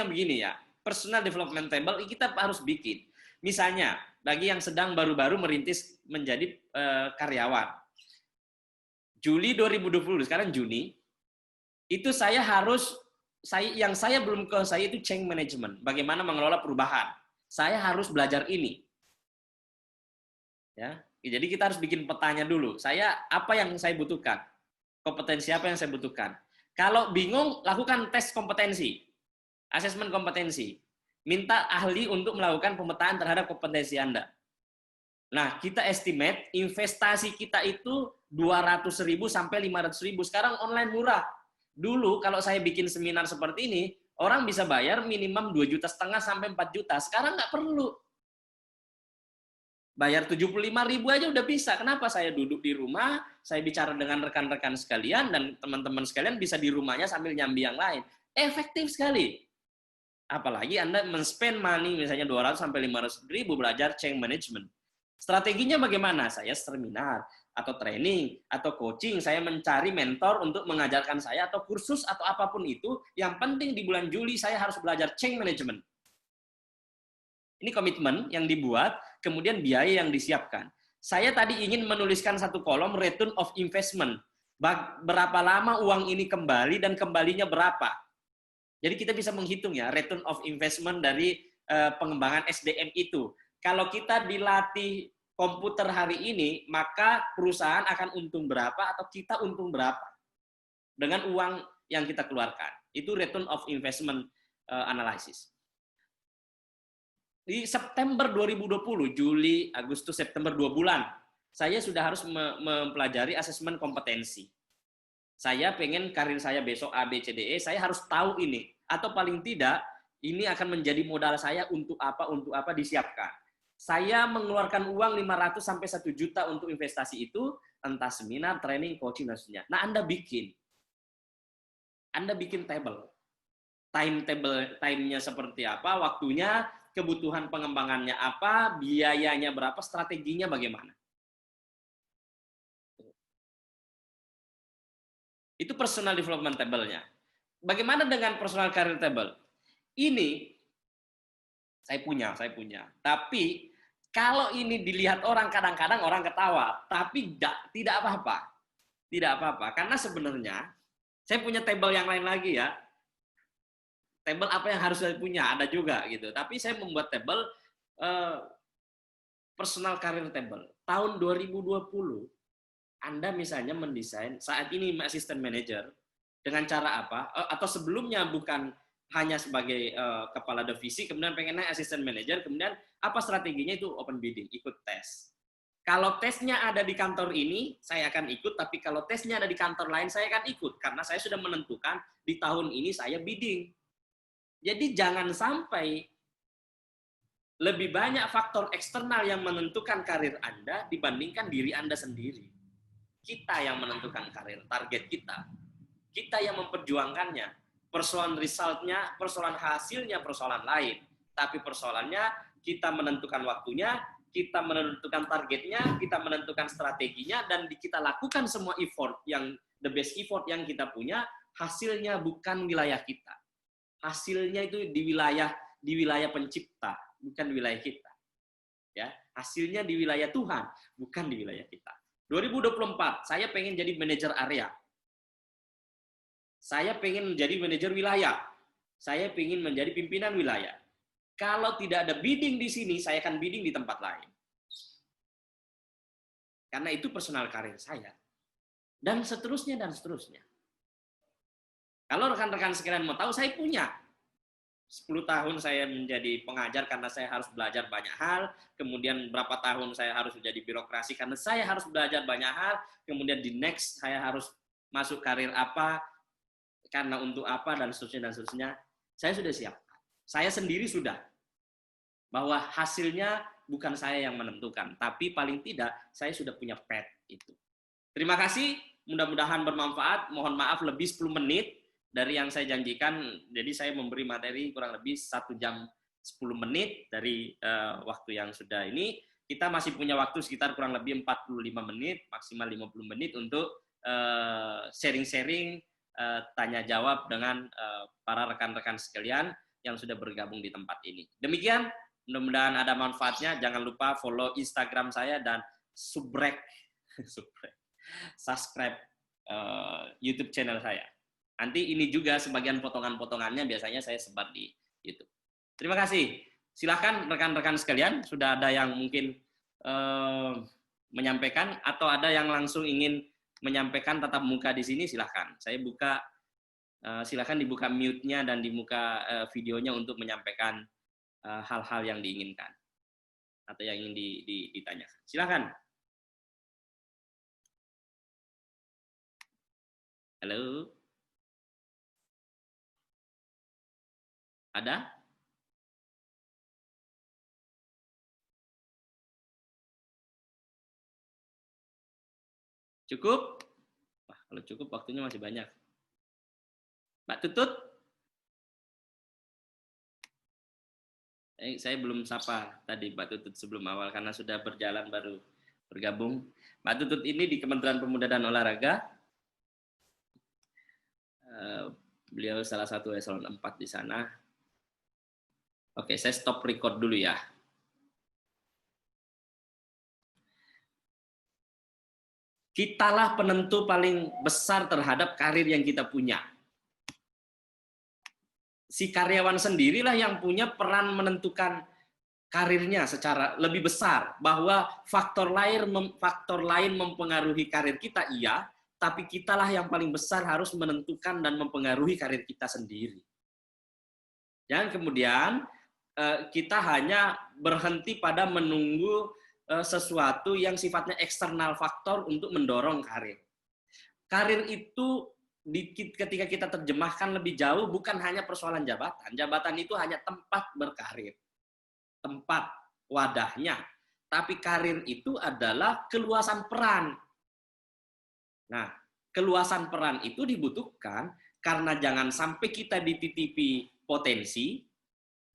intinya begini ya, personal development table kita harus bikin. Misalnya, bagi yang sedang baru-baru merintis menjadi karyawan. Juli 2020, sekarang Juni, itu saya harus, yang saya belum ke saya itu change management, bagaimana mengelola perubahan. Saya harus belajar ini. Ya, jadi kita harus bikin petanya dulu. Saya apa yang saya butuhkan? Kompetensi apa yang saya butuhkan? Kalau bingung, lakukan tes kompetensi, asesmen kompetensi. Minta ahli untuk melakukan pemetaan terhadap kompetensi Anda. Nah, kita estimate investasi kita itu 200.000 sampai 500.000. Sekarang online murah. Dulu kalau saya bikin seminar seperti ini, orang bisa bayar minimum 2,5 juta sampai 4 juta. Sekarang nggak perlu. Bayar 75.000 aja udah bisa. Kenapa? Saya duduk di rumah, saya bicara dengan rekan-rekan sekalian, dan teman-teman sekalian bisa di rumahnya sambil nyambi yang lain. Efektif sekali. Apalagi Anda men-spend money, misalnya 200 sampai 500.000 belajar change management. Strateginya bagaimana? Saya seminar, atau training, atau coaching, saya mencari mentor untuk mengajarkan saya, atau kursus, atau apapun itu. Yang penting di bulan Juli saya harus belajar change management. Ini komitmen yang dibuat, kemudian biaya yang disiapkan. Saya tadi ingin menuliskan satu kolom return of investment. Berapa lama uang ini kembali dan kembalinya berapa. Jadi kita bisa menghitung ya, return of investment dari pengembangan SDM itu. Kalau kita dilatih komputer hari ini, maka perusahaan akan untung berapa atau kita untung berapa dengan uang yang kita keluarkan. Itu return of investment analysis. Di September 2020, Juli, Agustus, September, 2 bulan, saya sudah harus mempelajari asesmen kompetensi. Saya pengen karir saya besok A, B, C, D, E, saya harus tahu ini. Atau paling tidak, ini akan menjadi modal saya untuk apa disiapkan. Saya mengeluarkan uang 500 sampai 1 juta untuk investasi itu, entah seminar, training, coaching, dan sebagainya. Nah, Anda bikin table. Time-nya seperti apa, waktunya, kebutuhan pengembangannya apa, biayanya berapa, strateginya bagaimana. Itu personal development table-nya. Bagaimana dengan personal career table? Ini saya punya. Tapi kalau ini dilihat orang, kadang-kadang orang ketawa, tapi tidak apa-apa. Tidak apa-apa, karena sebenarnya saya punya table yang lain lagi ya. Table apa yang harus saya punya, ada juga gitu. Tapi saya membuat table personal career table. Tahun 2020, Anda misalnya mendesain, saat ini assistant manager, dengan cara apa? Atau sebelumnya bukan hanya sebagai kepala divisi, kemudian pengen naik assistant manager, kemudian apa strateginya itu open bidding, ikut tes. Kalau tesnya ada di kantor ini, saya akan ikut, tapi kalau tesnya ada di kantor lain, saya akan ikut. Karena saya sudah menentukan di tahun ini saya bidding. Jadi jangan sampai lebih banyak faktor eksternal yang menentukan karir Anda dibandingkan diri Anda sendiri. Kita yang menentukan karir, target kita. Kita yang memperjuangkannya. Persoalan resultnya, persoalan hasilnya, persoalan lain. Tapi persoalannya, kita menentukan waktunya, kita menentukan targetnya, kita menentukan strateginya, dan kita lakukan semua effort, yang the best effort yang kita punya, hasilnya bukan wilayah kita. Hasilnya itu di wilayah pencipta, bukan di wilayah kita. Ya, hasilnya di wilayah Tuhan, bukan di wilayah kita. 2024, saya pengen jadi manajer area. Saya pengen menjadi manajer wilayah. Saya pengen menjadi pimpinan wilayah. Kalau tidak ada bidding di sini, saya akan bidding di tempat lain. Karena itu personal karir saya. Dan seterusnya, dan seterusnya. Kalau rekan-rekan sekalian mau tahu, saya punya. 10 tahun saya menjadi pengajar karena saya harus belajar banyak hal. Kemudian berapa tahun saya harus menjadi birokrasi karena saya harus belajar banyak hal. Kemudian di next saya harus masuk karir apa, karena untuk apa, dan seterusnya, dan seterusnya. Saya sudah siap. Saya sendiri sudah. Bahwa hasilnya bukan saya yang menentukan. Tapi paling tidak saya sudah punya path itu. Terima kasih. Mudah-mudahan bermanfaat. Mohon maaf lebih 10 menit dari yang saya janjikan. Jadi saya memberi materi kurang lebih 1 jam 10 menit dari waktu yang sudah ini. Kita masih punya waktu sekitar kurang lebih 45 menit, maksimal 50 menit untuk sharing-sharing, tanya jawab dengan para rekan-rekan sekalian. yang sudah bergabung di tempat ini. Demikian, mudah-mudahan ada manfaatnya. Jangan lupa follow Instagram saya dan subscribe YouTube channel saya. Nanti ini juga sebagian potongan-potongannya biasanya saya sebar di YouTube. Terima kasih. Silahkan rekan-rekan sekalian, sudah ada yang mungkin menyampaikan atau ada yang langsung ingin menyampaikan tatap muka di sini, silahkan. Saya buka, silahkan dibuka mute-nya dan dibuka videonya untuk menyampaikan hal-hal yang diinginkan atau yang ingin ditanyakan. Silahkan. Halo? Ada? Cukup? Wah, kalau cukup waktunya masih banyak. Mbak Tutut? Saya belum sapa tadi Mbak Tutut sebelum awal karena sudah berjalan baru bergabung. Mbak Tutut ini di Kementerian Pemuda dan Olahraga. Beliau salah satu eselon 4 di sana. Oke, saya stop record dulu ya. Kitalah penentu paling besar terhadap karir yang kita punya. Si karyawan sendirilah yang punya peran menentukan karirnya secara lebih besar. Bahwa faktor lain mempengaruhi karir kita, iya, tapi kitalah yang paling besar harus menentukan dan mempengaruhi karir kita sendiri. Jangan kemudian kita hanya berhenti pada menunggu sesuatu yang sifatnya eksternal faktor untuk mendorong karir. Karir itu ketika kita terjemahkan lebih jauh bukan hanya persoalan jabatan. Jabatan itu hanya tempat berkarir. Tempat wadahnya. Tapi karir itu adalah keluasan peran. Nah, keluasan peran itu dibutuhkan karena jangan sampai kita dititipi potensi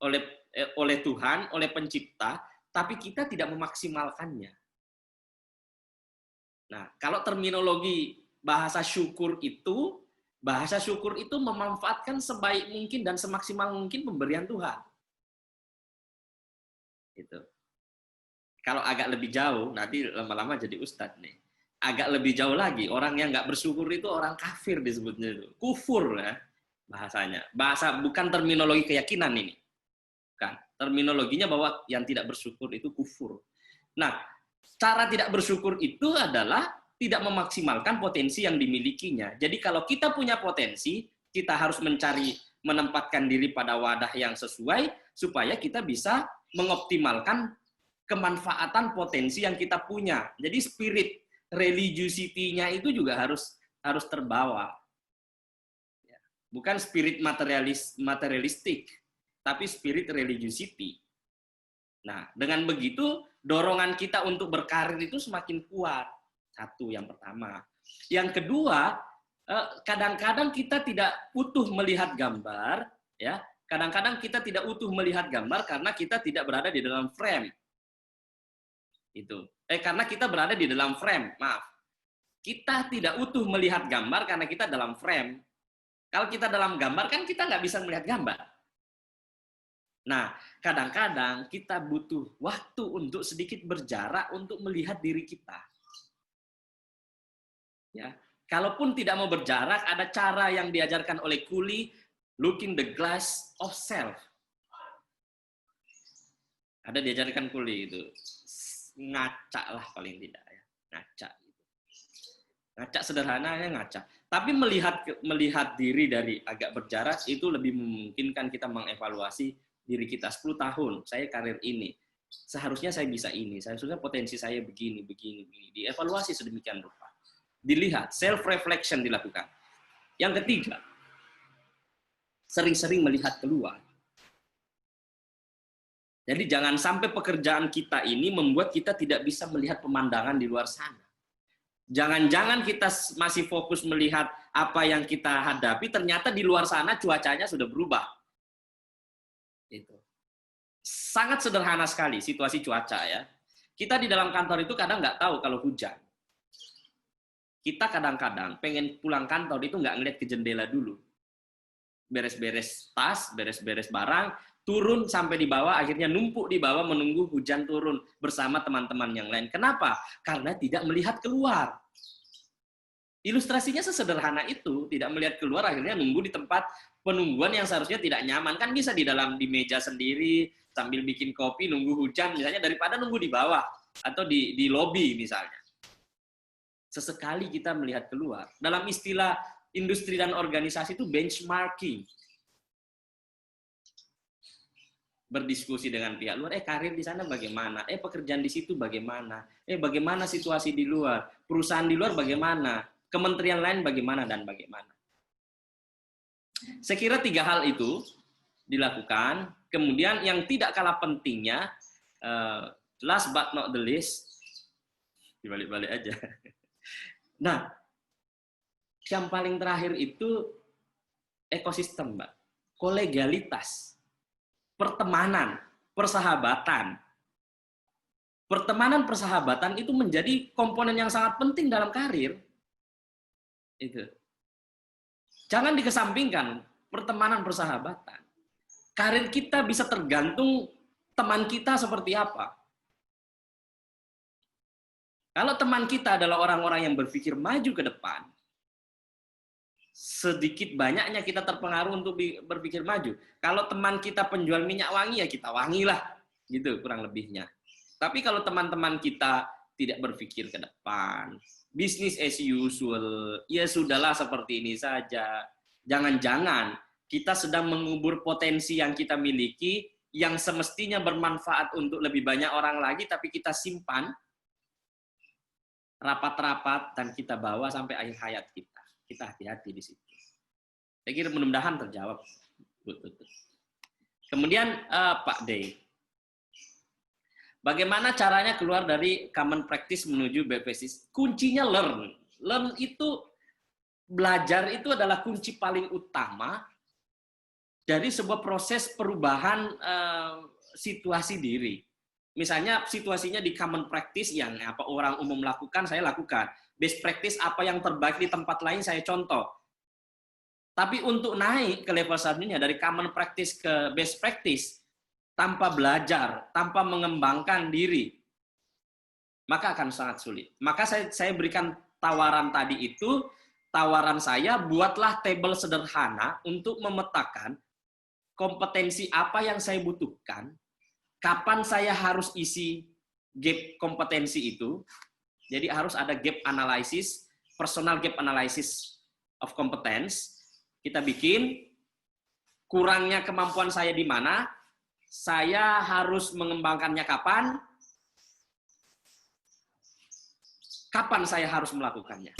oleh Tuhan, oleh pencipta, tapi kita tidak memaksimalkannya. Nah, kalau terminologi bahasa syukur itu memanfaatkan sebaik mungkin dan semaksimal mungkin pemberian Tuhan. Itu. Kalau agak lebih jauh, nanti lama-lama jadi ustadz nih. Agak lebih jauh lagi, orang yang nggak bersyukur itu orang kafir disebutnya itu. Kufur ya bahasanya. Bahasa bukan terminologi keyakinan ini. Bukan. Terminologinya bahwa yang tidak bersyukur itu kufur. Nah, cara tidak bersyukur itu adalah tidak memaksimalkan potensi yang dimilikinya. Jadi kalau kita punya potensi, kita harus menempatkan diri pada wadah yang sesuai supaya kita bisa mengoptimalkan kemanfaatan potensi yang kita punya. Jadi spirit religiosity-nya itu juga harus terbawa. Bukan spirit materialistik, tapi spirit religiosity. Nah, dengan begitu dorongan kita untuk berkarir itu semakin kuat. Satu, yang pertama. Yang kedua, kadang-kadang kita tidak utuh melihat gambar, ya. Kadang-kadang kita tidak utuh melihat gambar karena kita tidak berada di dalam frame. Itu. Karena kita berada di dalam frame, maaf. Kita tidak utuh melihat gambar karena kita dalam frame. Kalau kita dalam gambar kan kita nggak bisa melihat gambar. Nah, kadang-kadang kita butuh waktu untuk sedikit berjarak untuk melihat diri kita. Ya, kalaupun tidak mau berjarak, ada cara yang diajarkan oleh Kuli, looking the glass of self. Ada diajarkan Kuli itu, ngaca lah paling tidak ya, ngaca. Ngaca sederhananya ngaca. Tapi melihat diri dari agak berjarak itu lebih memungkinkan kita mengevaluasi diri kita 10 tahun, saya karir ini. Seharusnya saya bisa ini, seharusnya potensi saya begini. Dievaluasi sedemikian rupa. Dilihat, self-reflection dilakukan. Yang ketiga, sering-sering melihat keluar. Jadi jangan sampai pekerjaan kita ini membuat kita tidak bisa melihat pemandangan di luar sana. Jangan-jangan kita masih fokus melihat apa yang kita hadapi, ternyata di luar sana cuacanya sudah berubah. Itu. Sangat sederhana sekali situasi cuaca ya. Kita di dalam kantor itu kadang nggak tahu kalau hujan. Kita kadang-kadang pengen pulang kantor itu nggak ngeliat ke jendela dulu. beres-beres tas, beres-beres barang, turun sampai di bawah, akhirnya numpuk di bawah menunggu hujan turun bersama teman-teman yang lain. Kenapa? Karena tidak melihat keluar. Ilustrasinya sesederhana itu, tidak melihat keluar, akhirnya nunggu di tempat penungguan yang seharusnya tidak nyaman. Kan bisa di meja sendiri, sambil bikin kopi, nunggu hujan, misalnya, daripada nunggu di bawah, atau di lobi misalnya. Sesekali kita melihat keluar. Dalam istilah industri dan organisasi itu benchmarking. Berdiskusi dengan pihak luar, karir di sana bagaimana? Pekerjaan di situ bagaimana? Bagaimana situasi di luar? Perusahaan di luar bagaimana? Kementerian lain bagaimana dan bagaimana? Saya kira 3 hal itu dilakukan. Kemudian yang tidak kalah pentingnya, last but not the least, dibalik-balik aja. Nah, yang paling terakhir itu ekosistem, Mbak. Kolegialitas, pertemanan, persahabatan. Pertemanan, persahabatan itu menjadi komponen yang sangat penting dalam karir. Itu. Jangan dikesampingkan pertemanan, persahabatan. Karir kita bisa tergantung teman kita seperti apa. Kalau teman kita adalah orang-orang yang berpikir maju ke depan, sedikit banyaknya kita terpengaruh untuk berpikir maju. Kalau teman kita penjual minyak wangi, ya kita wangilah, gitu kurang lebihnya. Tapi kalau teman-teman kita tidak berpikir ke depan, bisnis as usual, ya sudahlah seperti ini saja. Jangan-jangan kita sedang mengubur potensi yang kita miliki, yang semestinya bermanfaat untuk lebih banyak orang lagi, tapi kita simpan rapat-rapat dan kita bawa sampai akhir hayat kita. Kita hati-hati di situ. Saya kira mudah-mudahan terjawab. Kemudian Pak Dey, bagaimana caranya keluar dari common practice menuju best practice? Kuncinya learn. Learn itu, belajar itu adalah kunci paling utama dari sebuah proses perubahan situasi diri. Misalnya situasinya di common practice yang apa orang umum lakukan, saya lakukan. Best practice apa yang terbaik di tempat lain, saya contoh. Tapi untuk naik ke level selanjutnya dari common practice ke best practice, tanpa belajar, tanpa mengembangkan diri, maka akan sangat sulit. Maka saya berikan tawaran tadi itu, tawaran saya, buatlah tabel sederhana untuk memetakan kompetensi apa yang saya butuhkan, kapan saya harus isi gap kompetensi itu. Jadi harus ada gap analysis, personal gap analysis of competence. Kita bikin, kurangnya kemampuan saya di mana, saya harus mengembangkannya kapan saya harus melakukannya.